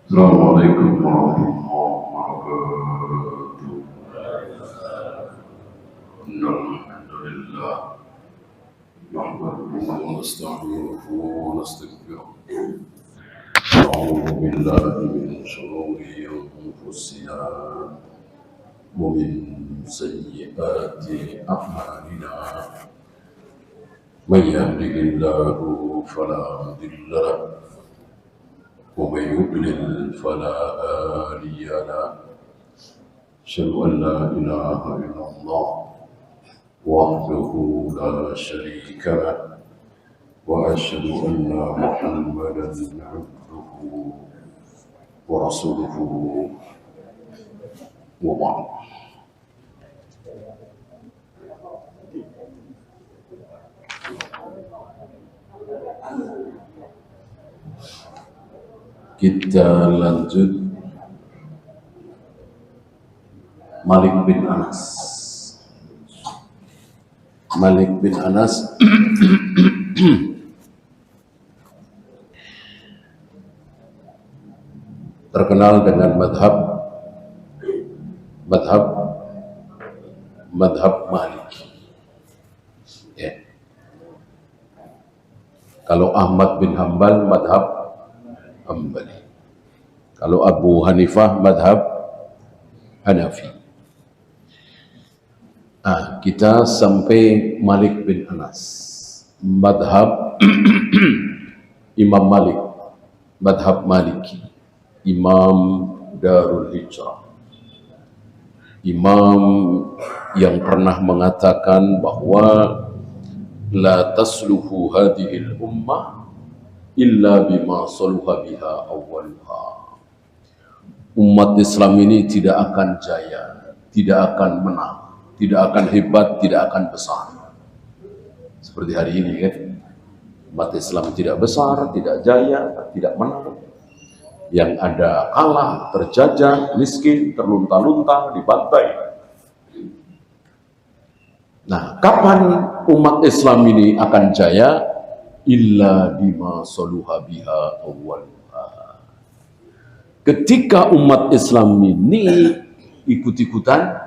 Assalamualaikum warahmatullahi wabarakatuh. Alhamdulillah. Nahmaduhu wa nasta'inuhu wa nastaghfiruh. Na'udzu billahi min shururi anfusina wa min sayyiati a'malina. May yahdihillahu fala mudilla lahu ومن يضلل فلا هادي له أشهد أن لا إله إلا الله وحده لا شريك له وأشهد أن محمدا عبده ورسوله وبعد. Kita lanjut Malik bin Anas. Malik bin Anas terkenal dengan madhab Maliki. Ya. Kalau Ahmad bin Hambal madhab Hambali. Kalau Abu Hanifah madhab Hanafi. Kita sampai Malik bin Anas, madhab Imam Malik, madhab Maliki, Imam Darul Hijrah, imam yang pernah mengatakan bahwa la tasluhu hadhil ummah illa bima saluha biha awwaluha. Umat Islam ini tidak akan jaya, tidak akan menang, tidak akan hebat, tidak akan besar. Seperti hari ini kan, umat Islam tidak besar, tidak jaya, tidak menang. Yang ada kalah, terjajah, miskin, terlunta-lunta, dibantai. Nah, kapan umat Islam ini akan jaya? Illa bima saluha biha awwaluha. Ketika umat Islam ini ikut-ikutan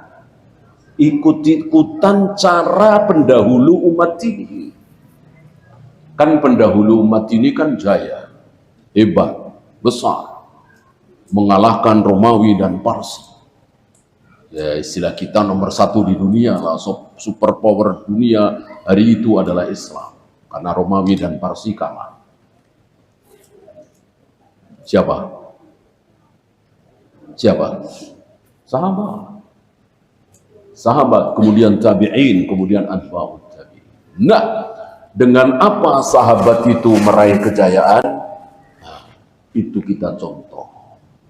cara pendahulu umat ini. Kan pendahulu umat ini kan jaya, hebat, besar, mengalahkan Romawi dan Parsi. Ya, istilah kita nomor satu di dunia lah, superpower dunia hari itu adalah Islam. Karena Romawi dan Parsi kalah. Siapa? Sahabat, kemudian tabi'in, kemudian atba'ut tabi'in. Nah, dengan apa sahabat itu meraih kejayaan? Itu kita contoh,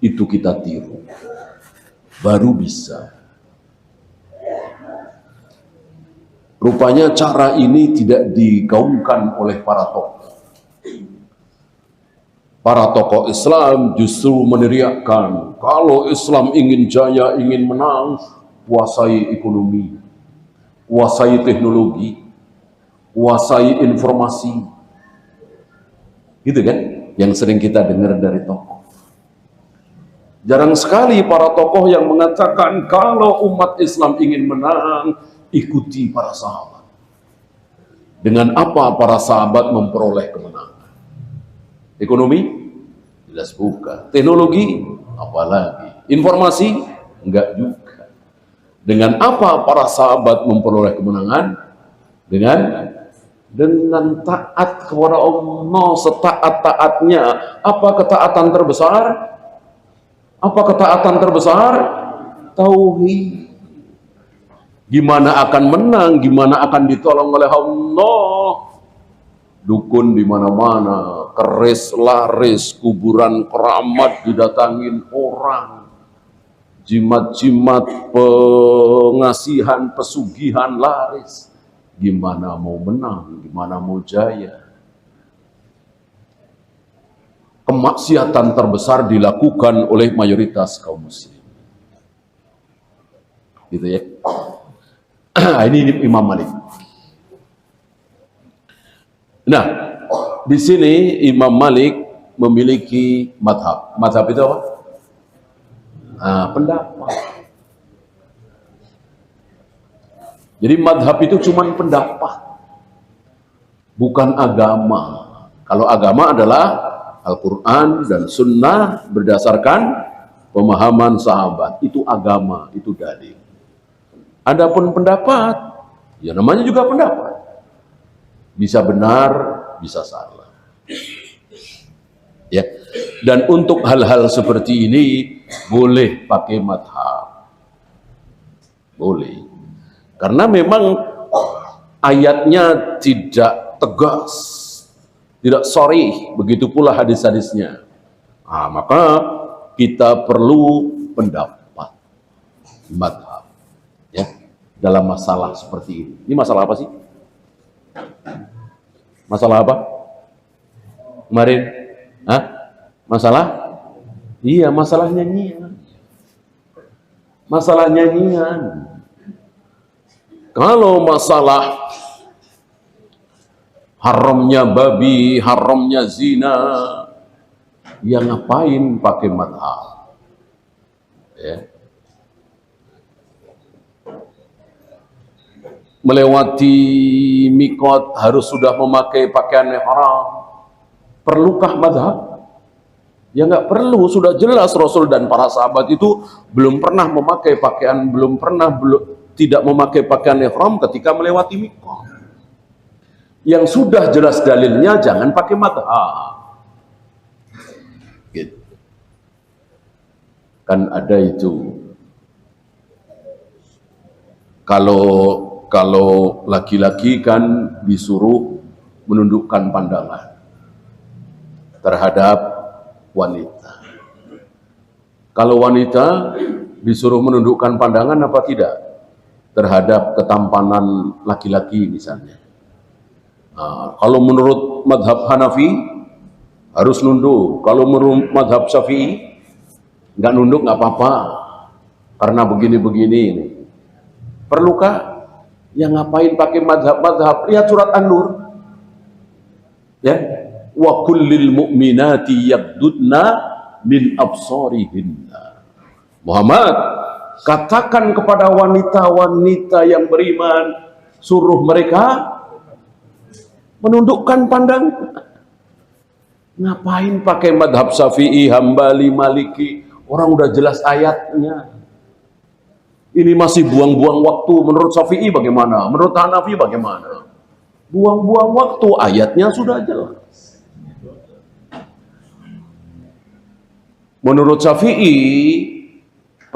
itu kita tiru. Baru bisa. Rupanya cara ini tidak digaungkan oleh para tokoh. Para tokoh Islam justru meneriakkan, kalau Islam ingin jaya, ingin menang, kuasai ekonomi, kuasai teknologi, kuasai informasi. Gitu kan? Yang sering kita dengar dari tokoh. Jarang sekali para tokoh yang mengatakan, kalau umat Islam ingin menang, ikuti para sahabat. Dengan apa para sahabat memperoleh kemenangan? Ekonomi? Jelas bukan. Teknologi? Apalagi. Informasi? Enggak juga. Dengan apa para sahabat memperoleh kemenangan? Dengan taat kepada Allah setaat-taatnya. Apa ketaatan terbesar? Tauhid. Gimana akan menang, gimana akan ditolong oleh Allah? Dukun di mana-mana, keris laris, kuburan keramat didatangin orang. Jimat-jimat pengasihan, pesugihan laris. Gimana mau menang, gimana mau jaya? Kemaksiatan terbesar dilakukan oleh mayoritas kaum muslim. Gitu ya. Ini Imam Malik. Nah, di sini Imam Malik memiliki madhab. Madhab itu apa? Nah, pendapat. Jadi madhab itu cuma pendapat, bukan agama. Kalau agama adalah Al-Quran dan Sunnah berdasarkan pemahaman sahabat. Itu agama, itu dalil. Adapun pendapat, ya namanya juga pendapat. Bisa benar, bisa salah. Ya. Dan untuk hal-hal seperti ini boleh pakai madhab. Boleh. Karena memang ayatnya tidak tegas, tidak sharih, begitu pula hadis-hadisnya. Nah, maka kita perlu pendapat, madhab, ya, dalam masalah seperti ini. Ini masalah apa sih? Masalah apa? Kemarin? Hah? Masalah? Iya, masalah nyanyian. Masalah nyanyian. Kalau masalah haramnya babi, haramnya zina, ya ngapain pakai madhab? Ya. Melewati mikot harus sudah memakai pakaian yang haram. Perlukah madhab? Ya nggak perlu, sudah jelas Rasul dan para sahabat itu belum pernah memakai pakaian, tidak memakai pakaian ihram ketika melewati mikot. Yang sudah jelas dalilnya jangan pakai madhab. Gitu. Kan ada itu. Kalau laki-laki kan disuruh menundukkan pandangan terhadap wanita. Kalau wanita disuruh menundukkan pandangan apa tidak? Terhadap ketampanan laki-laki misalnya. Nah, kalau menurut madhab Hanafi harus nunduk. Kalau menurut madhab Syafi'i nggak nunduk nggak apa-apa karena begini-begini. Perlukah? Ya ngapain pakai madhab? Lihat surat An-Nur. Ya, wa kullil mu'minati yaghdudna min absarihinna. Muhammad, katakan kepada wanita-wanita yang beriman, suruh mereka menundukkan pandang. Ngapain pakai madhab Syafi'i, Hambali, Maliki? Orang udah jelas ayatnya. Ini masih buang-buang waktu. Menurut Syafi'i bagaimana? Menurut Hanafi bagaimana? Buang-buang waktu, ayatnya sudah jelas. Menurut Syafi'i,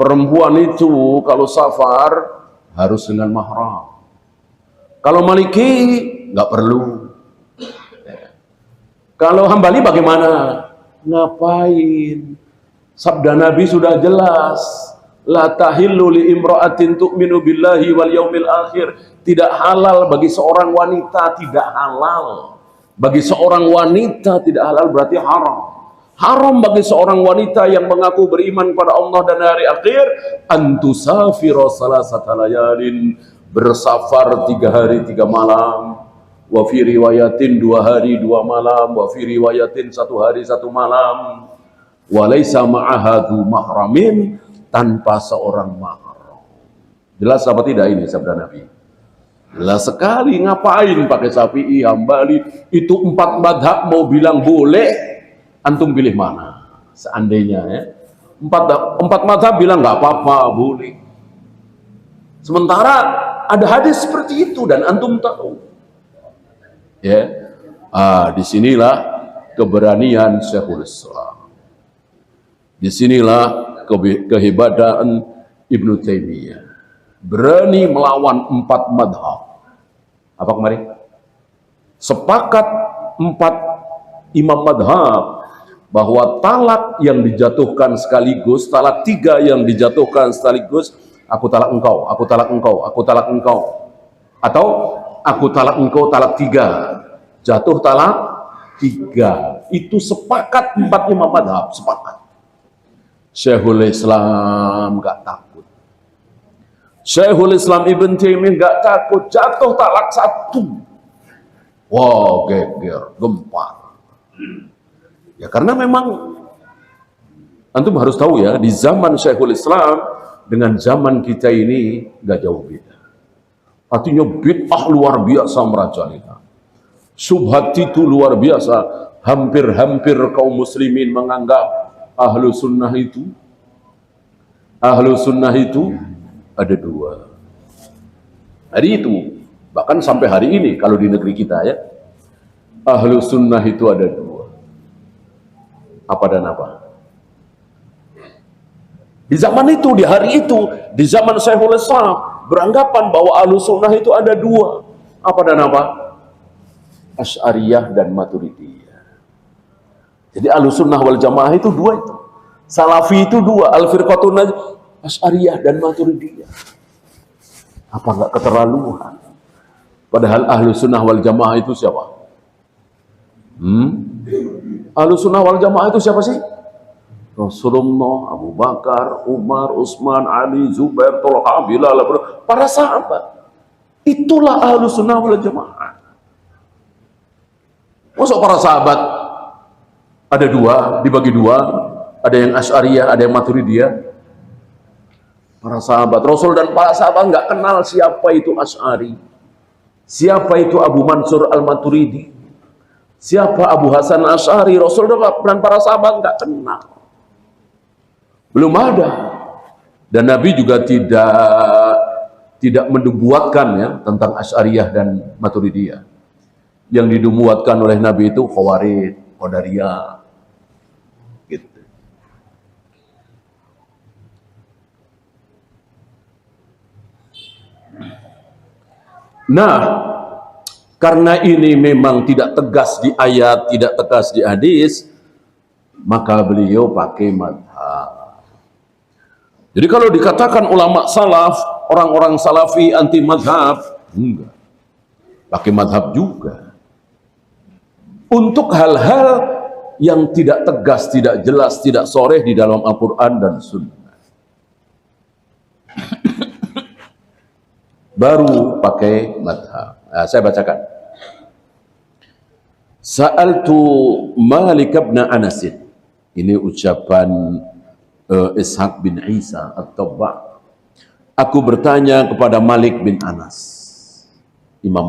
perempuan itu kalau safar harus dengan mahram. Kalau Maliki nggak perlu. Kalau Hambali bagaimana? Ngapain? Sabda Nabi sudah jelas. La tahillu li imra'atin tu'minu billahi wal yaumil akhir. Tidak halal bagi seorang wanita, tidak halal. Bagi seorang wanita tidak halal berarti haram. Haram bagi seorang wanita yang mengaku beriman pada Allah dan hari akhir antusafira salasata layalin, bersafar 3 hari 3 malam, wa fi riwayatin 2 hari 2 malam, wa fi riwayatin 1 hari 1 malam, wa laisa ma'ahadu mahramin, tanpa seorang mahram. Jelas apa tidak ini sabda Nabi? Jelas sekali. Ngapain pakai Syafi'i, Hambali? Itu 4 madhab mau bilang boleh, antum pilih mana? Seandainya ya. 4 madhab bilang nggak apa-apa, boleh. Sementara ada hadis seperti itu dan antum tahu. Ya. Disinilah keberanian Syekhul Islam. Disinilah kehebatan Ibnu Taimiyah. Berani melawan 4 madhab. Apa kemarin? Sepakat 4 imam madhab bahwa talak yang dijatuhkan sekaligus, talak 3 yang dijatuhkan sekaligus, aku talak engkau, aku talak engkau, aku talak engkau, atau aku talak engkau talak 3, jatuh talak 3. Itu sepakat 4 imam madhab, sepakat. Syekhul Islam nggak takut. Syekhul Islam Ibn Taimiyah nggak takut, jatuh talak 1. Wow, geger, gempar. Ya karena memang antum harus tahu ya, di zaman Syekhul Islam dengan zaman kita ini gak jauh beda. Artinya bid'ah luar biasa merajalela. Subhat itu luar biasa. Hampir-hampir kaum muslimin menganggap ahlu sunnah itu ada dua. Hari itu, bahkan sampai hari ini kalau di negeri kita ya, ahlu sunnah itu ada dua. Apa dan apa? Di zaman itu, di hari itu, di zaman Syekhul Islam, beranggapan bahwa ahlu sunnah itu ada dua. Apa dan apa? Asy'ariyah dan Maturidiyah. Jadi ahlu sunnah wal jamaah itu dua itu. Salafi itu dua, al-firqatun Asy'ariyah dan Maturidiyah. Apa enggak keterlaluan? Padahal ahlu sunnah wal jamaah itu siapa? Ahlu sunnah wal jamaah itu siapa sih? Rasulullah, Abu Bakar, Umar, Utsman, Ali, Zubair, Tolha, Bilal, para sahabat. Itulah ahlu sunnah wal jamaah. Masuk para sahabat ada dua, dibagi dua, ada yang Asy'ariyah, ada yang Maturidiyah. Para sahabat Rasul dan para sahabat nggak kenal siapa itu Asy'ari, siapa itu Abu Mansur al-Maturidi, siapa Abu Hasan Asy'ari. Rasul dan para sahabat nggak kenal, belum ada. Dan Nabi juga tidak mendubuatkan ya tentang Asy'ariyah dan Maturidiyah. Yang didubuatkan oleh Nabi itu Khawarij, Qadariyah, gitu. Nah, karena ini memang tidak tegas di ayat, tidak tegas di hadis, maka beliau pakai madhab. Jadi kalau dikatakan ulama salaf, orang-orang salafi anti madhab, enggak. Pakai madhab juga. Untuk hal-hal yang tidak tegas, tidak jelas, tidak sharih di dalam Al-Quran dan Sunnah. Baru pakai madhab. Nah, saya bacakan. Sa'altu Malik bin Anas. Ini ucapan Ishaq bin Isa At-Tabba'. Aku bertanya kepada Malik bin Anas, Imam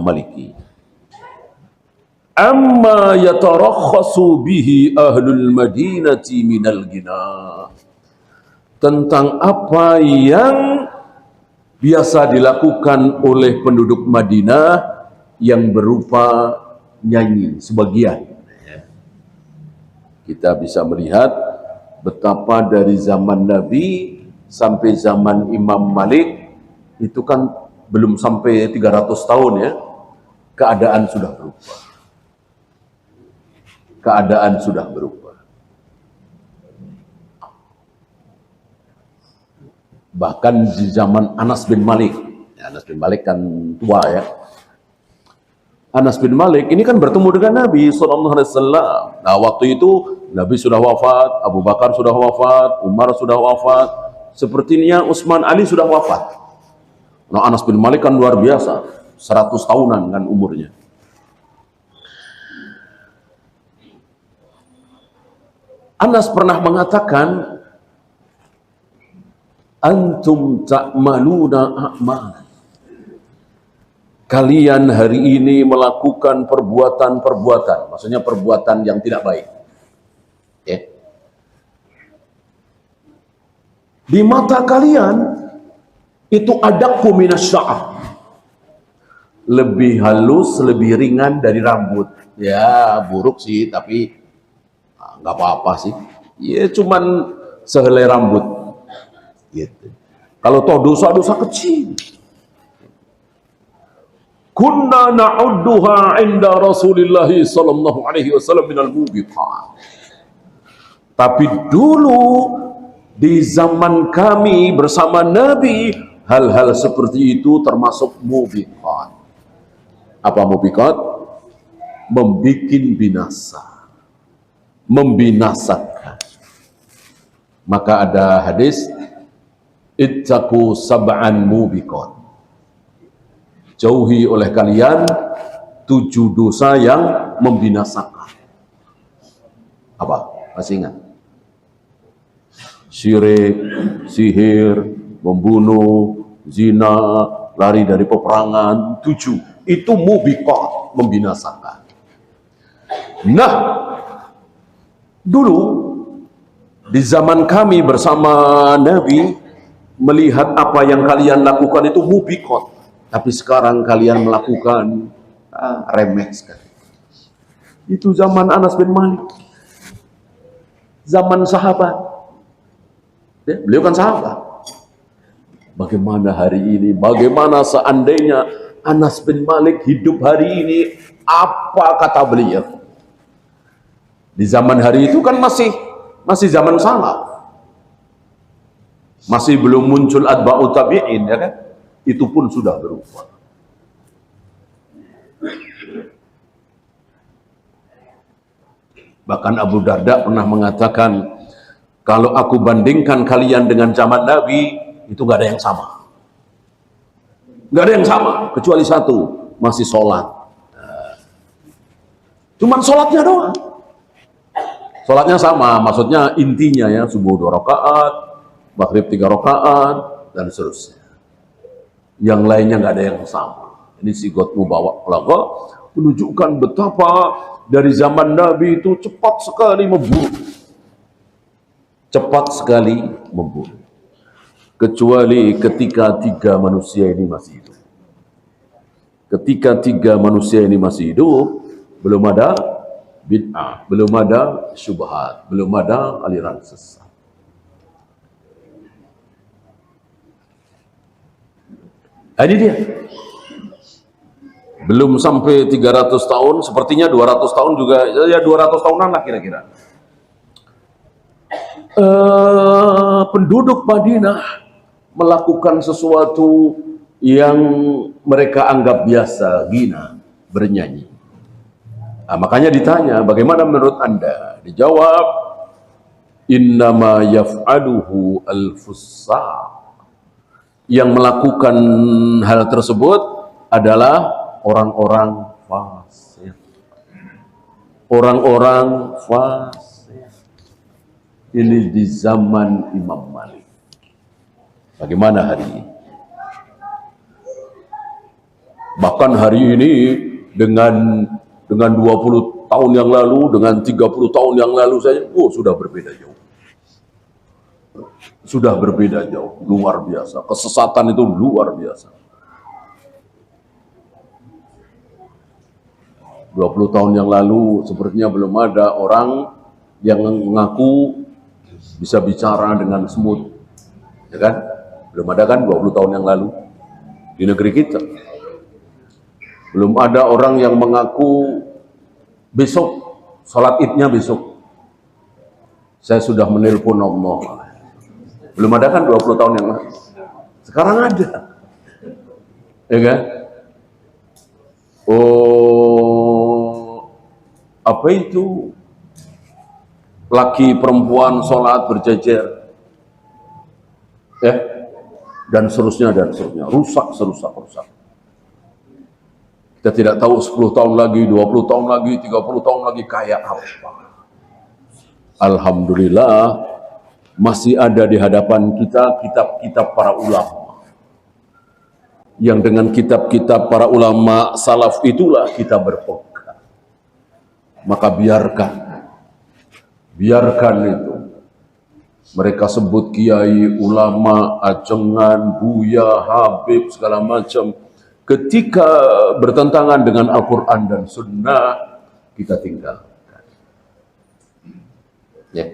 Maliki. Amma yatarakhasu bihi ahlul madinati minal ghina. Tentang apa yang biasa dilakukan oleh penduduk Madinah yang berupa nyanyi sebagian. Kita bisa melihat betapa dari zaman Nabi sampai zaman Imam Malik itu kan belum sampai 300 tahun ya, keadaan sudah berubah. Keadaan sudah berubah. Bahkan di zaman Anas bin Malik, ya, Anas bin Malik kan tua ya. Anas bin Malik ini kan bertemu dengan Nabi SAW. Nah waktu itu Nabi sudah wafat, Abu Bakar sudah wafat, Umar sudah wafat, sepertinya Utsman, Ali sudah wafat. Nah Anas bin Malik kan luar biasa, 100 tahunan kan umurnya. Anas pernah mengatakan, antum ta'maluna a'mal. Kalian hari ini melakukan perbuatan-perbuatan, maksudnya perbuatan yang tidak baik. Ya. Di mata kalian itu adaku minasya'ar. Lebih halus, lebih ringan dari rambut. Ya, buruk sih, tapi nggak apa-apa sih, ya cuman sehelai rambut gitu. Kalau toh dosa-dosa kecil, kunna na'udduha 'inda Rasulillah sallallahu alaihi wasallam minal mubiqat. Tapi dulu di zaman kami bersama Nabi, hal-hal seperti itu termasuk mubiqat. Apa mubiqat? Membikin binasa, membinasakan. Maka ada hadis, ittaqu sab'an mubiqat. Jauhi oleh kalian 7 dosa yang membinasakan. Apa? Masih ingat? Syirik, sihir, membunuh, zina, lari dari peperangan, 7. Itu mubiqat, membinasakan. Nah, dulu di zaman kami bersama Nabi, melihat apa yang kalian lakukan itu mubiqat. Tapi sekarang kalian melakukan remeh sekali. Itu zaman Anas bin Malik, zaman sahabat. Ya, beliau kan sahabat. Bagaimana hari ini? Bagaimana seandainya Anas bin Malik hidup hari ini? Apa kata beliau? Di zaman hari itu kan masih zaman salaf. Masih belum muncul atba'ut tabi'in, ya kan? Itu pun sudah berubah. Bahkan Abu Darda pernah mengatakan, kalau aku bandingkan kalian dengan zaman Nabi, itu nggak ada yang sama. Nggak ada yang sama, kecuali satu, masih sholat. Cuman sholatnya doang. Sholatnya sama, maksudnya intinya ya, subuh 2 rakaat, maghrib 3 rakaat, dan seterusnya. Yang lainnya nggak ada yang sama. Ini sigot mubarak laga menunjukkan betapa dari zaman Nabi itu cepat sekali membunuh. Cepat sekali membunuh. Kecuali ketika 3 manusia ini masih hidup. Ketika 3 manusia ini masih hidup, belum ada bid'ah, belum ada syubhat, belum ada aliran sesat. Ini dia. Belum sampai 300 tahun, sepertinya 200 tahun juga, ya 200 tahunan lah kira-kira. Penduduk Madinah melakukan sesuatu yang mereka anggap biasa, ghina, bernyanyi. Nah, makanya ditanya, bagaimana menurut Anda? Dijawab, innama yaf'aluhu al-fussaq. Yang melakukan hal tersebut adalah orang-orang fasik. Orang-orang fasik. Ini di zaman Imam Malik. Bagaimana hari ini? Bahkan hari ini dengan 20 tahun yang lalu, dengan 30 tahun yang lalu saja, sudah berbeda jauh. Sudah berbeda jauh, luar biasa. Kesesatan itu luar biasa. 20 tahun yang lalu sepertinya belum ada orang yang mengaku bisa bicara dengan smooth, ya kan? Belum ada kan 20 tahun yang lalu di negeri kita. Belum ada orang yang mengaku besok sholat idnya besok saya sudah menelpon Allah. Belum ada kan 20 tahun yang lalu. Sekarang ada, ya kan? Apa itu? Laki perempuan sholat berjejer, ya, dan seterusnya, rusak. Kita tidak tahu 10 tahun lagi, 20 tahun lagi, 30 tahun lagi kayak apa. Alhamdulillah masih ada di hadapan kita kitab-kitab para ulama. Yang dengan kitab-kitab para ulama salaf itulah kita berpegang. Maka biarkan itu. Mereka sebut kiai, ulama, ajengan, buya, habib, segala macam. Ketika bertentangan dengan Al-Quran dan Sunnah, kita tinggalkan. Ya.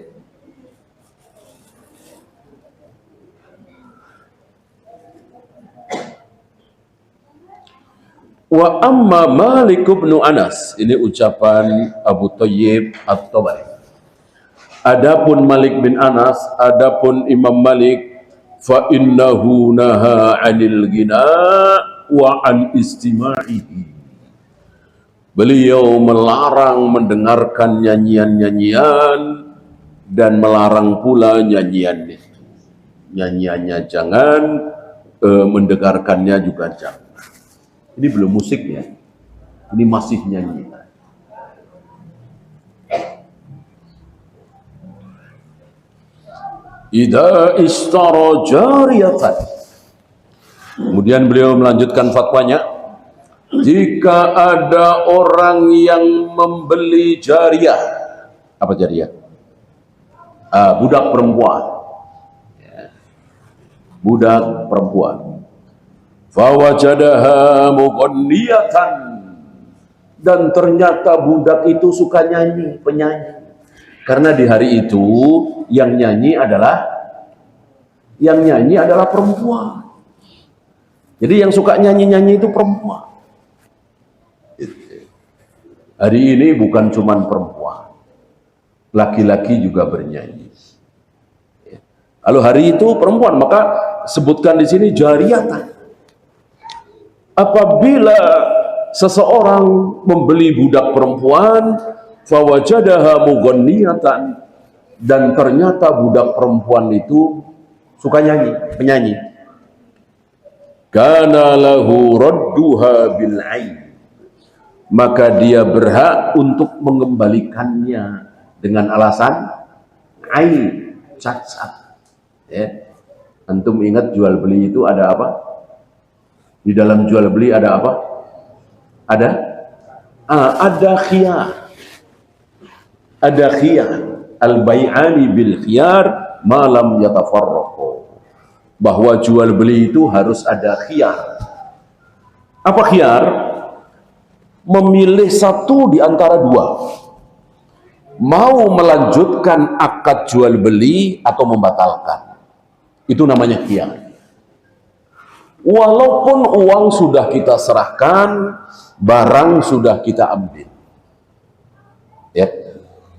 Wa amma Malik bin Anas, ini ucapan Abu Thayyib At-Tabari. Adapun Malik bin Anas, adapun Imam Malik, fa innahu naha 'anil ghina wa an istima'ihi. Beliau melarang mendengarkan nyanyian-nyanyian dan melarang pula nyanyian itu. Nyanyiannya jangan, mendengarkannya juga jangan. Ini belum musik ya, ini masih nyanyian. idza ishtara jariyatan. Kemudian beliau melanjutkan fatwanya, jika ada orang yang membeli jariyah. Apa jariyah? Budak perempuan. Ya. Budak perempuan. Fawajadaha mughanniyatan, dan ternyata budak itu suka nyanyi, penyanyi. Karena di hari itu yang nyanyi adalah perempuan. Jadi yang suka nyanyi-nyanyi itu perempuan. Hari ini bukan cuman perempuan, laki-laki juga bernyanyi. Kalau hari itu perempuan, maka sebutkan di sini jariyatan. Apabila seseorang membeli budak perempuan, fawajadaha mughanniyatan, dan ternyata budak perempuan itu suka nyanyi, penyanyi, kana lahu radduha bil ain, maka dia berhak untuk mengembalikannya dengan alasan ain, cacat. Ya. Antum ingat jual beli itu ada apa? Di dalam jual beli ada apa? Ada khiyar. Ada khiyar. Al-bai'ani bil khiyar ma lam yatafarraqu. Bahwa jual beli itu harus ada khiyar. Apa khiyar? Memilih satu di antara dua. Mau melanjutkan akad jual beli atau membatalkan. Itu namanya khiyar. Walaupun uang sudah kita serahkan, barang sudah kita ambil. Ya.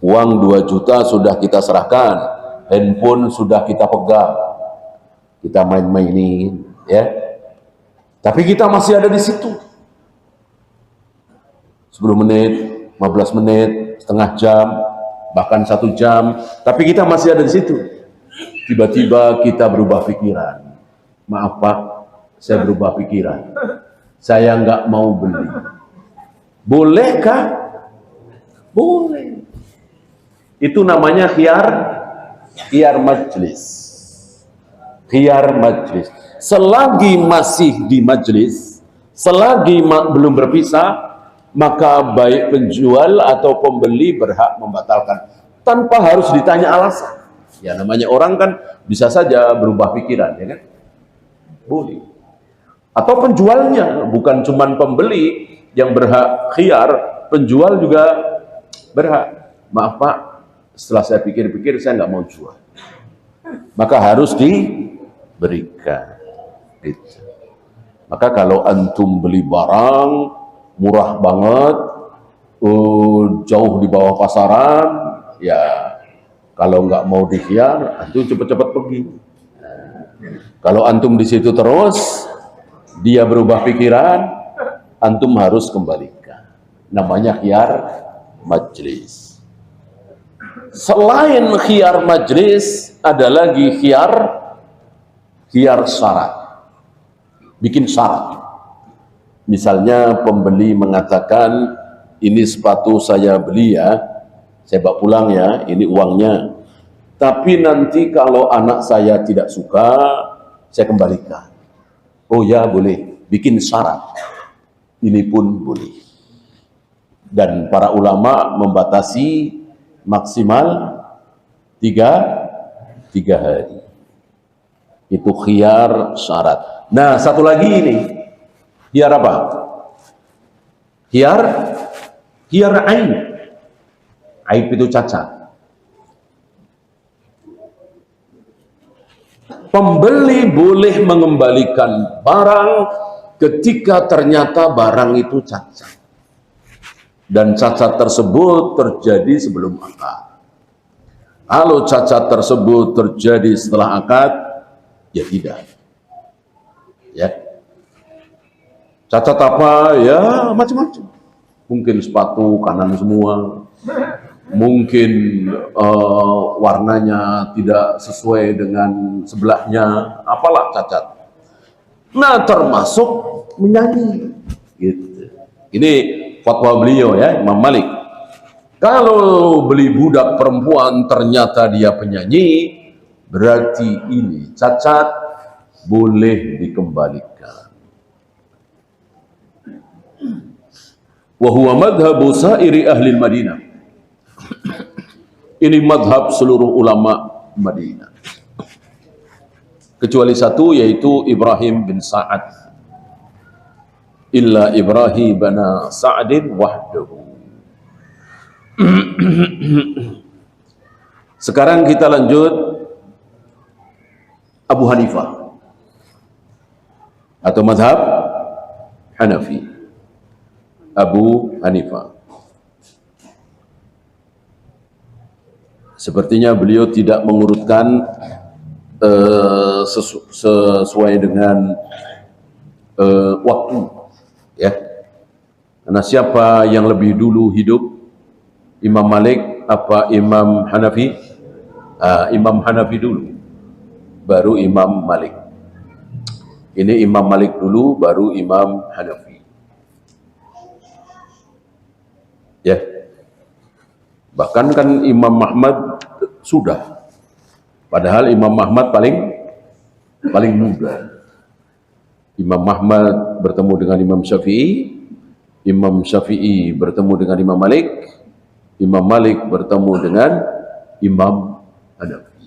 Uang 2 juta sudah kita serahkan, handphone sudah kita pegang, kita main-mainin, ya. Tapi kita masih ada di situ. 10 menit, 15 menit, setengah jam, bahkan 1 jam, tapi kita masih ada di situ. Tiba-tiba kita berubah pikiran. Maaf Pak, saya berubah pikiran. Saya nggak mau beli. Bolehkah? Boleh. Itu namanya khiyar majlis. Khiyar majlis. Selagi masih di majlis, selagi belum berpisah, maka baik penjual atau pembeli berhak membatalkan tanpa harus ditanya alasan. Ya namanya orang kan bisa saja berubah pikiran, ya kan? Boleh. Atau penjualnya, bukan cuma pembeli yang berhak khiyar, penjual juga berhak. Maaf Pak, setelah saya pikir-pikir saya nggak mau jual. Maka harus diberikan. Gitu. Maka kalau antum beli barang murah banget, jauh di bawah pasaran, ya kalau nggak mau dikhiyar, antum cepat-cepat pergi. Kalau antum di situ terus, dia berubah pikiran, antum harus kembalikan. Namanya khiyar majlis. Selain khiyar majlis, ada lagi khiyar syarat. Bikin syarat. Misalnya pembeli mengatakan, ini sepatu saya beli ya, saya bawa pulang ya, ini uangnya. Tapi nanti kalau anak saya tidak suka, saya kembalikan. Oh ya boleh, bikin syarat. Ini pun boleh. Dan para ulama membatasi maksimal 3 hari. Itu khiyar syarat. Nah satu lagi ini, khiyar apa? Khiyar aib. Aib itu cacat. Pembeli boleh mengembalikan barang ketika ternyata barang itu cacat. Dan cacat tersebut terjadi sebelum akad. Kalau cacat tersebut terjadi setelah akad, ya tidak. Ya. Cacat apa? Ya macam-macam. Mungkin sepatu kanan semua. Mungkin warnanya tidak sesuai dengan sebelahnya, apalah cacat. Nah termasuk menyanyi gitu. Ini fatwa beliau ya, Imam Malik. Kalau beli budak perempuan ternyata dia penyanyi, berarti ini cacat, boleh dikembalikan. Wa huwa madhabu sairi ahli Madinah. Ini madhab seluruh ulama Madinah, kecuali satu, yaitu Ibrahim bin Sa'ad. Illa Ibrahim bin Sa'adin wahdahu. Sekarang kita lanjut Abu Hanifah atau mazhab Hanafi. Abu Hanifah, sepertinya beliau tidak mengurutkan sesuai dengan waktu, ya. Karena siapa yang lebih dulu hidup, Imam Malik apa Imam Hanafi? Imam Hanafi dulu, baru Imam Malik. Ini Imam Malik dulu, baru Imam Hanafi. Ya, bahkan kan Imam Ahmad sudah, padahal Imam Ahmad paling muda. Imam Ahmad bertemu dengan Imam Syafi'i, Imam Syafi'i bertemu dengan Imam Malik, Imam Malik bertemu dengan Imam Hanafi.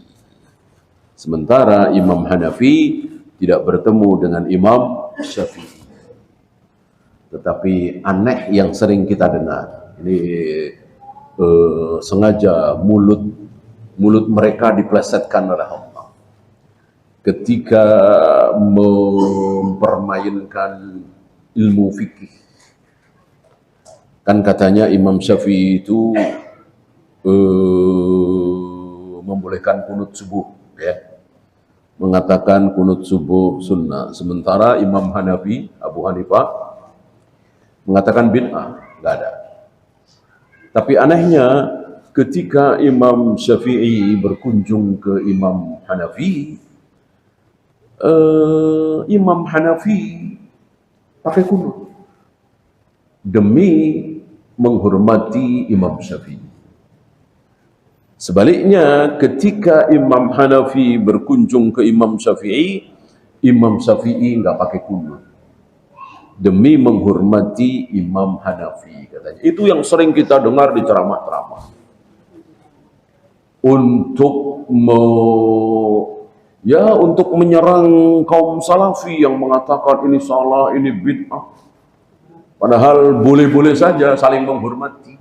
Sementara Imam Hanafi tidak bertemu dengan Imam Syafi'i. Tetapi aneh yang sering kita dengar, ini sengaja mulut mereka diplesetkan oleh Allah ketika mempermainkan ilmu fikih. Kan katanya Imam Syafi'i itu membolehkan kunut subuh, ya, mengatakan kunut subuh sunnah. Sementara Imam Hanafi, Abu Hanifah, mengatakan bid'ah, nggak ada. Tapi anehnya ketika Imam Syafi'i berkunjung ke Imam Hanafi, Imam Hanafi pakai kunut demi menghormati Imam Syafi'i. Sebaliknya ketika Imam Hanafi berkunjung ke Imam Syafi'i nggak pakai kunut demi menghormati Imam Hanafi, katanya. Itu yang sering kita dengar di ceramah-ceramah. Untuk menyerang kaum salafi yang mengatakan ini salah, ini bid'ah. Padahal boleh-boleh saja saling menghormati.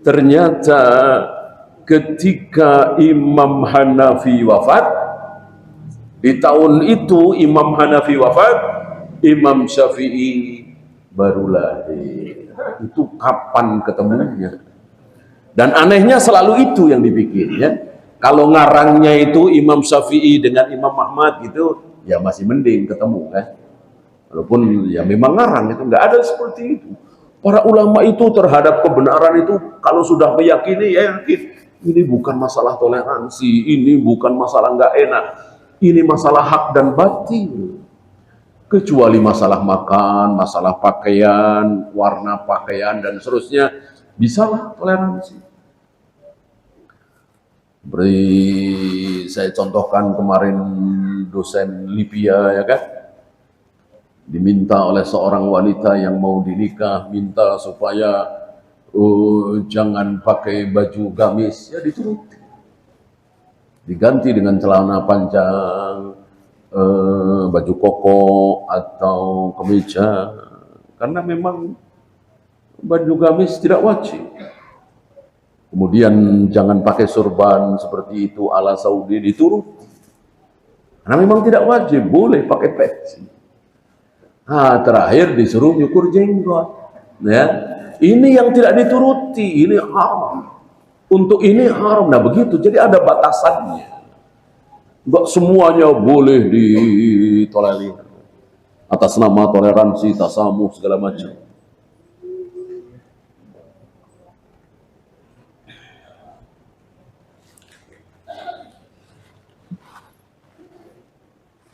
Ternyata ketika Imam Hanafi wafat, di tahun itu Imam Hanafi wafat, Imam Syafi'i baru lahir. Itu kapan ketemunya? Dan anehnya selalu itu yang dipikir, ya. Kalau ngarangnya itu Imam Syafi'i dengan Imam Ahmad gitu, ya masih mending ketemu, kan. Walaupun ya memang ngarang itu, nggak ada seperti itu. Para ulama itu terhadap kebenaran itu kalau sudah meyakini, ya yakin. Ini bukan masalah toleransi, ini bukan masalah nggak enak, ini masalah hak dan batil. Kecuali masalah makan, masalah pakaian, warna pakaian, dan seterusnya, bisalah toleransi. Beri saya contohkan kemarin dosen Libya, ya kan, diminta oleh seorang wanita yang mau dinikah, minta supaya jangan pakai baju gamis, ya dituruti, diganti dengan celana panjang, baju koko atau kemeja, karena memang baju gamis tidak wajib. Kemudian jangan pakai sorban seperti itu ala Saudi, dituruti, karena memang tidak wajib, boleh pakai peci. Terakhir disuruh nyukur jenggot, ya. Ini yang tidak dituruti, ini haram. Untuk ini haram. Nah begitu, jadi ada batasannya. Enggak semuanya boleh ditolerir atas nama toleransi, tasamuh, segala macam.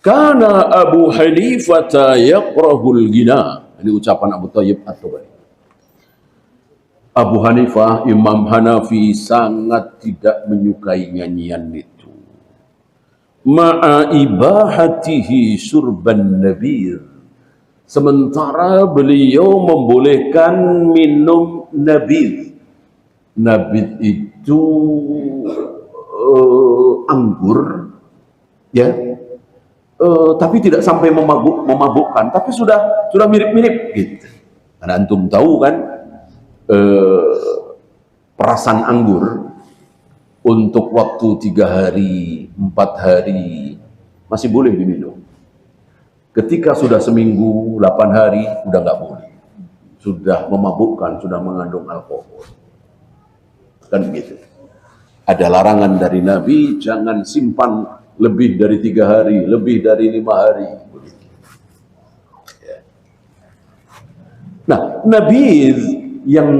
Kana Abu Hanifah yakrahul ghina. Ini ucapan Abu Thayyib At-Tabari. Abu Hanifah, Imam Hanafi sangat tidak menyukai nyanyian itu. Ma'a ibahatihi surban nabir. Sementara beliau membolehkan minum nabir. Nabir itu anggur, ya, tapi tidak sampai memabukkan, tapi sudah mirip-mirip gitu. Karena antum tahu kan, perasan anggur untuk waktu 3 hari, 4 hari masih boleh diminum. Ketika sudah seminggu, 8 hari, udah nggak boleh. Sudah memabukkan, sudah mengandung alkohol. Kan begitu. Ada larangan dari Nabi, jangan simpan lebih dari 3 hari, lebih dari 5 hari. Ya. Nah, Nabi yang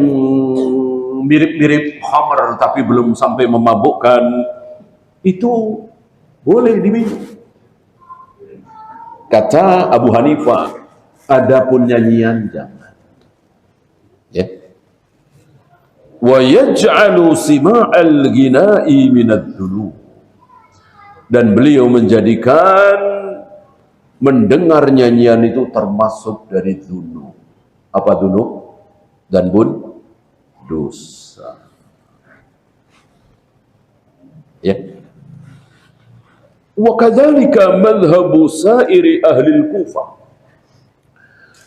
mirip-mirip khamr tapi belum sampai memabukkan itu boleh diminum. Kata Abu Hanifah, adapun nyanyian jangan. Ya. Wa yaj'alu sima'al ghina'i minadh-dhunub. Dan beliau menjadikan mendengar nyanyian itu termasuk dari dzunub. Apa dzunub? Dan dosa. Ya. Wa kadzalika madhhabu sairi ahli al-Kufah.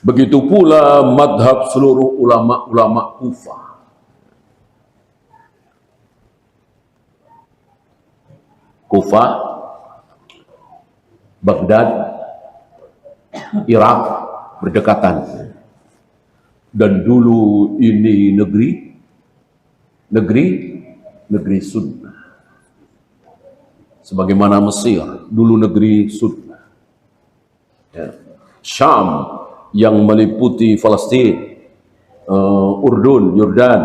Begitu pula madhab seluruh ulama-ulama Kufah. Kufah, Baghdad, Irak berdekatan. Dan dulu ini negeri sunnah. Sebagaimana Mesir, dulu negeri sunnah. Ya. Syam yang meliputi Palestina, Urdun, Yordan,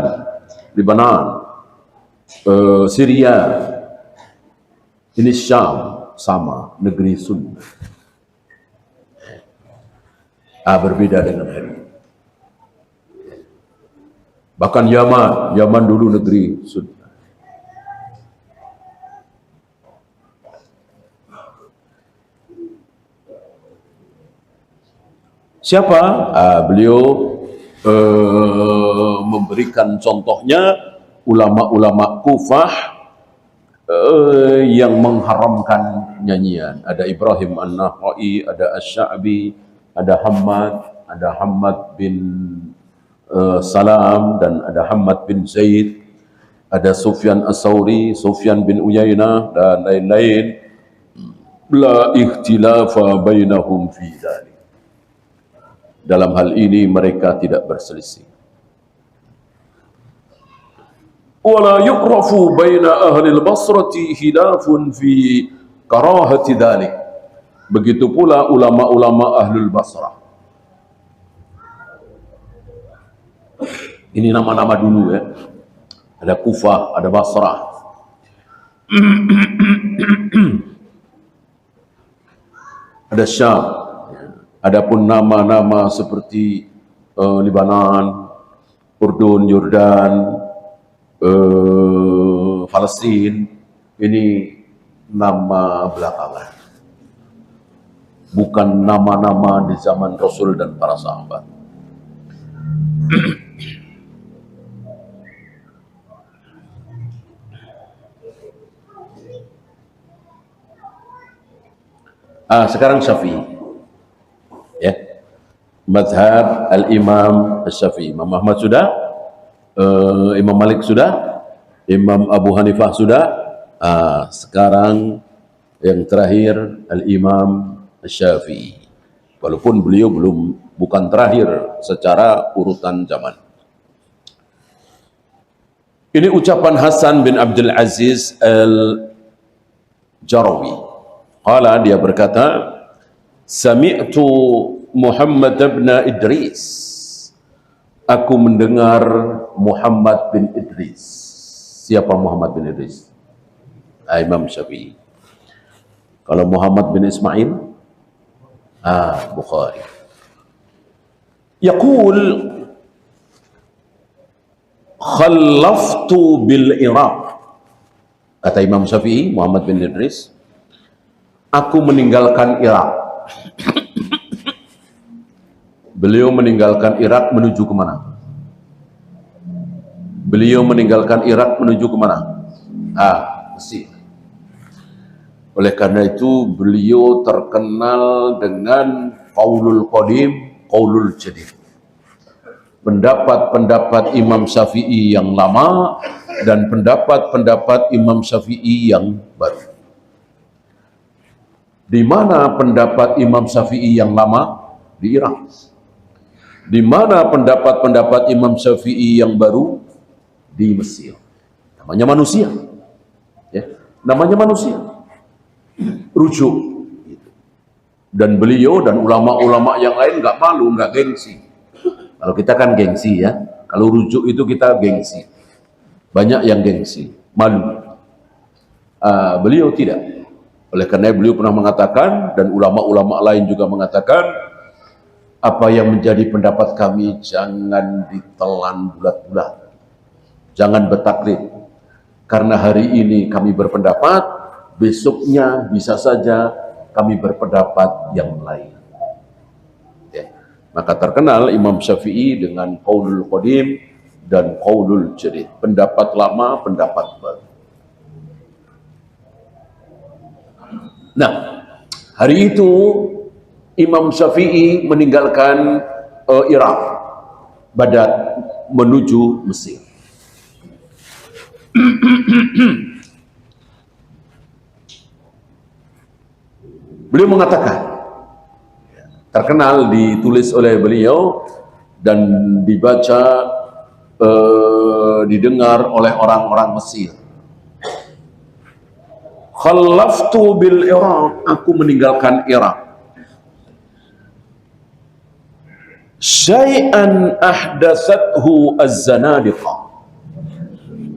Lebanon, Syria. Ini Syam sama negeri sunnah. Berbeda dengan hari. Bahkan Yaman dulu negeri sunnah. Siapa? Beliau memberikan contohnya ulama-ulama Kufah yang mengharamkan nyanyian. Ada Ibrahim An-Nakhai, ada Asy-Sya'bi, ada Hammad bin Salam, dan ada Hammad bin Zaid, ada Sufyan As-Sauri, Sufyan bin Uyainah, dan lain-lain. La ikhtilafa bainahum fi dzalik. Dalam hal ini mereka tidak berselisih. Wala yuqrafu baina ahli al-Basrati khilafun fi karahati dzalik. Begitu pula ulama-ulama Ahlul Basrah. Ini nama-nama dulu ya. Ada Kufah, ada Basrah. Ada Syam. Adapun nama-nama seperti Lebanon, Urdun, Yordan, Palestina, ini nama belakangan. Bukan nama-nama di zaman Rasul dan para sahabat. Sekarang Syafi'i. Ya. Mazhab al-Imam Syafi'i. Imam Ahmad sudah, Imam Malik sudah, Imam Abu Hanifah sudah. Sekarang yang terakhir al-Imam Syafi'i. Walaupun beliau bukan terakhir secara urutan zaman. Ini ucapan Hasan bin Abdul Aziz al-Jarawi. Qala, dia berkata, sami'tu Muhammad bin Idris. Aku mendengar Muhammad bin Idris. Siapa Muhammad bin Idris? Imam Syafi'i. Kalau Muhammad bin Ismail, Bukhari. Yaqul, khallaftu bil Iraq. Kata Imam Syafi'i, Muhammad bin Idris, aku meninggalkan Irak. Beliau meninggalkan Irak menuju kemana? Beliau meninggalkan Irak menuju kemana? Mesir. Oleh karena itu beliau terkenal dengan qaulul qadim, qaulul jadid. Pendapat-pendapat Imam Syafi'i yang lama dan pendapat-pendapat Imam Syafi'i yang baru. Di mana pendapat Imam Syafi'i yang lama? Di Irak. Di mana pendapat-pendapat Imam Syafi'i yang baru? Di Mesir. Namanya manusia. Ya, namanya manusia. Rujuk. Dan beliau dan ulama-ulama yang lain nggak malu, nggak gengsi. Kalau kita kan gengsi ya. Kalau rujuk itu kita gengsi. Banyak yang gengsi, malu. Beliau tidak. Oleh karena beliau pernah mengatakan, dan ulama-ulama lain juga mengatakan, apa yang menjadi pendapat kami jangan ditelan bulat-bulat. Jangan bertaklid. Karena hari ini kami berpendapat, besoknya bisa saja kami berpendapat yang lain. Ya. Maka terkenal Imam Syafi'i dengan qaulul qadim dan qaulul jadid. Pendapat lama, pendapat baru. Nah, hari itu Imam Syafi'i meninggalkan Irak, Baghdad, menuju Mesir. Beliau mengatakan, terkenal ditulis oleh beliau dan dibaca, didengar oleh orang-orang Mesir. Khallaftu bil Iraq, aku meninggalkan Irak. Syai'an ahdatsathu az-zanadiqah.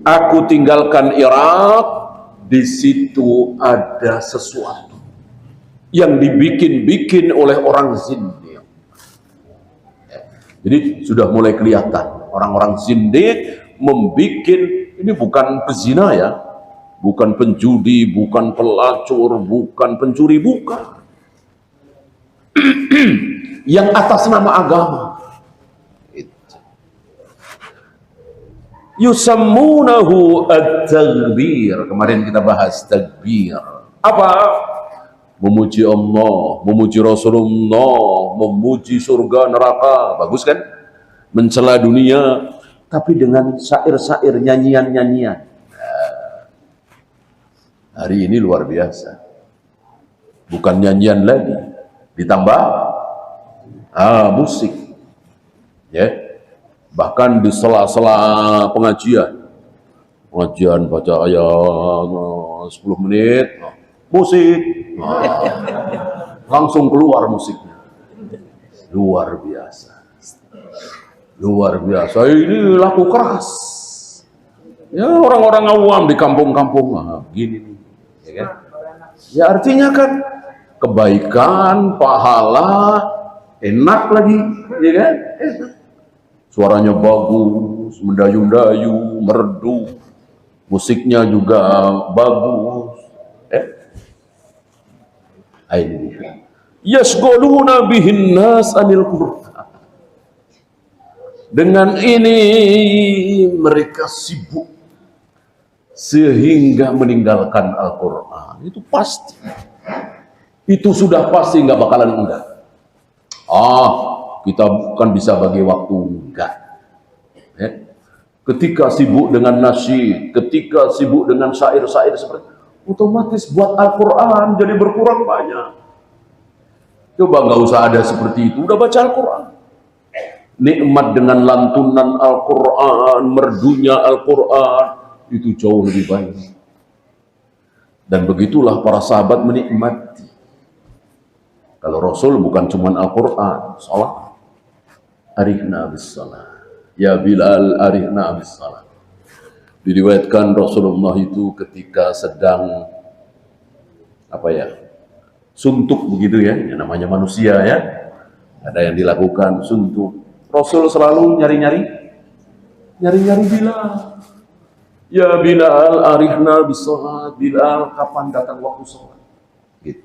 Aku tinggalkan Irak, di situ ada sesuatu yang dibikin-bikin oleh orang zindiq. Jadi sudah mulai kelihatan orang-orang zindiq membikin, ini bukan pezina ya, bukan penjudi, bukan pelacur, bukan pencuri, bukan. Yang atas nama agama. Yusammunahu at-taghbir. Kemarin kita bahas takbir. Apa? Memuji Allah, memuji Rasulullah, memuji surga neraka. Bagus kan? Mencela dunia, tapi dengan syair-syair, nyanyian-nyanyian. Hari ini luar biasa. Bukan nyanyian lagi, ditambah musik. Ya. Bahkan di sela-sela pengajian baca ayat 10 menit, musik. Langsung keluar musiknya. Luar biasa. Luar biasa. Ini laku keras. Ya, orang-orang awam di kampung-kampung gini nih. Ya kan? Ya artinya kan kebaikan, pahala, enak lagi, ya kan? Suaranya bagus, mendayu-dayu, merdu, musiknya juga bagus. Ini dia. Yashghaluna bihin nas anil Qur'an. Dengan ini mereka sibuk sehingga meninggalkan Al-Quran. Itu pasti. Itu sudah pasti, nggak bakalan enggak. Kita bukan bisa bagi waktu, enggak. Ketika sibuk dengan nasyid, ketika sibuk dengan syair-syair seperti otomatis buat Al-Quran jadi berkurang banyak. Coba nggak usah ada seperti itu, udah baca Al-Quran. Nikmat dengan lantunan Al-Quran, merdunya Al-Quran, itu jauh lebih baik. Dan begitulah para sahabat menikmati. Kalau Rasul bukan cuma Al-Quran, salat. Arihna bis-salat. Ya Bilal, arihna bis-salat. Diriwayatkan Rasulullah itu ketika sedang suntuk begitu ya, yang namanya manusia ya. Ada yang dilakukan suntuk. Rasul selalu nyari-nyari Nyari-nyari Bilal. Ya Bilal, arihna bisolat. Bilal, kapan datang waktu sholat? Gitu.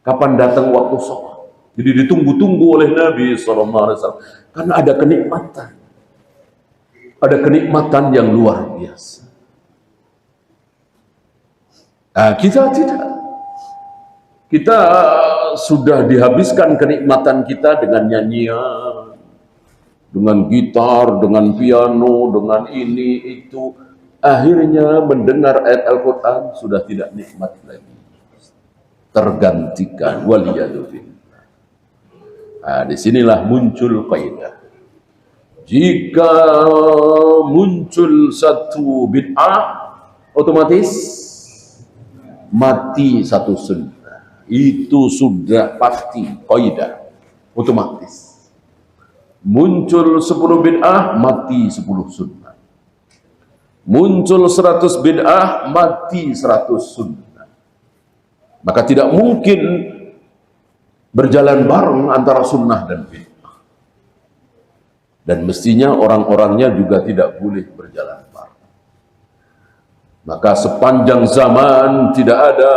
Kapan datang waktu sholat? Jadi ditunggu-tunggu oleh Nabi SAW. Karena ada kenikmatan. Ada kenikmatan yang luar biasa. Nah, kita tidak. Kita sudah dihabiskan kenikmatan kita dengan nyanyian, dengan gitar, dengan piano, dengan ini, itu. Akhirnya mendengar ayat Al-Quran sudah tidak nikmat lagi. Tergantikan. Waliyadzubillah. Nah, disinilah muncul kaidah. Jika muncul satu bid'ah, otomatis mati satu sunnah. Itu sudah pasti kaidah. Otomatis. Muncul 10 bid'ah, mati 10 sunnah. Muncul 100 bid'ah, mati 100 sunnah. Maka tidak mungkin berjalan bareng antara sunnah dan bid'ah. Dan mestinya orang-orangnya juga tidak boleh berjalan bareng. Maka sepanjang zaman tidak ada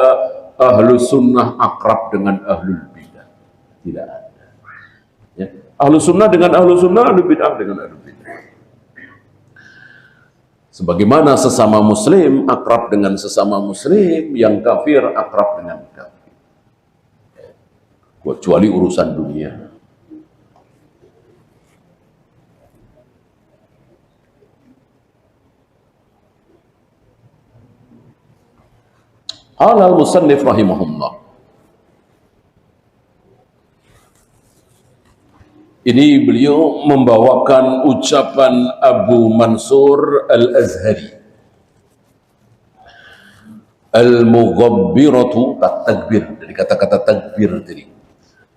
ahlu sunnah akrab dengan ahlul bid'ah. Tidak ada. Ya. Ahlu sunnah dengan ahlu sunnah, ahlu bid'ah dengan ahlu bid'ah. Sebagaimana sesama muslim akrab dengan sesama muslim, yang kafir akrab dengan kafir. Kecuali urusan dunia. Al-Musannif rahimahullah. Ini beliau membawakan ucapan Abu Mansur Al-Azhari. Al-mughabbiratu, takbir, dari kata-kata takbir tadi.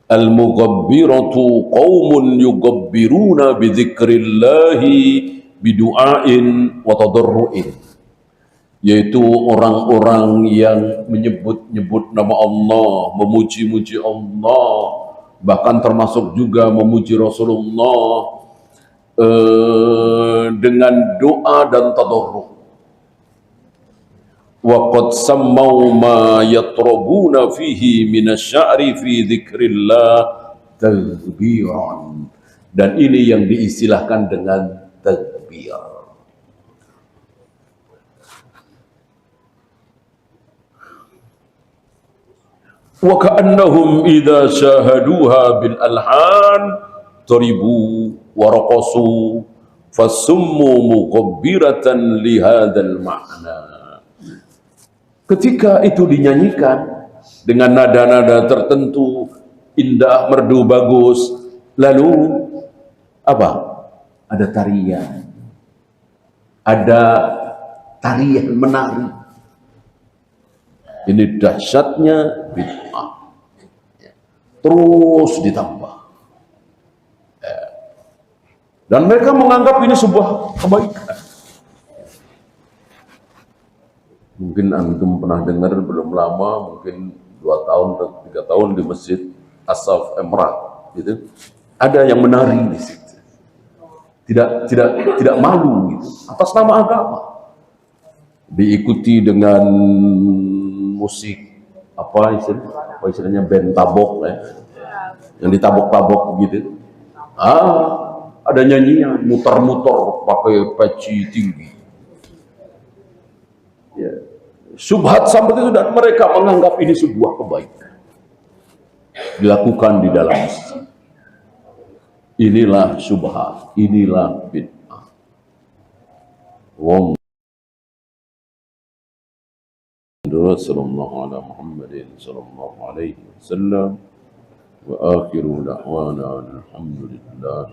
Al-mughabbiratu qaumun yughabbiruna bi dzikrillahi bidu'ain wa tadarru'in. Yaitu orang-orang yang menyebut-nyebut nama Allah, memuji-muji Allah, bahkan termasuk juga memuji Rasulullah dengan doa dan tadarruh. Wa qad sammau ma yatrabuna fihi minasy'ari fi dzikrillah tadbiran. Dan ini yang diistilahkan dengan tadbir. Wa ka'annahum idza syahaduha bil alhan taribu wa raqasu fasummu mughabbiratan li hadzal ma'na. Ketika itu dinyanyikan dengan nada-nada tertentu, indah, merdu, bagus, lalu apa? Ada tarian. Ada tarian menari. Ini dahsyatnya bid'ah. Terus ditambah. Dan mereka menganggap ini sebuah kebaikan. Mungkin antum pernah dengar belum lama, mungkin 2 tahun atau 3 tahun di Masjid Asaf Emrat, gitu. Ada yang menari di situ. Tidak malu gitu, atas nama agama. Diikuti dengan musik apa istilahnya band tabok ya, yang ditabok-tabok gitu. Ada nyanyian muter-muter pakai peci tinggi. Ya. Subhat sampai itu, dan mereka menganggap ini sebuah kebaikan dilakukan di dalam masjid. Inilah subhat, inilah bid'ah. Sallallahu ala Muhammadin sallallahu alaihi wasallam wa akhiru da'wana alhamdulillah.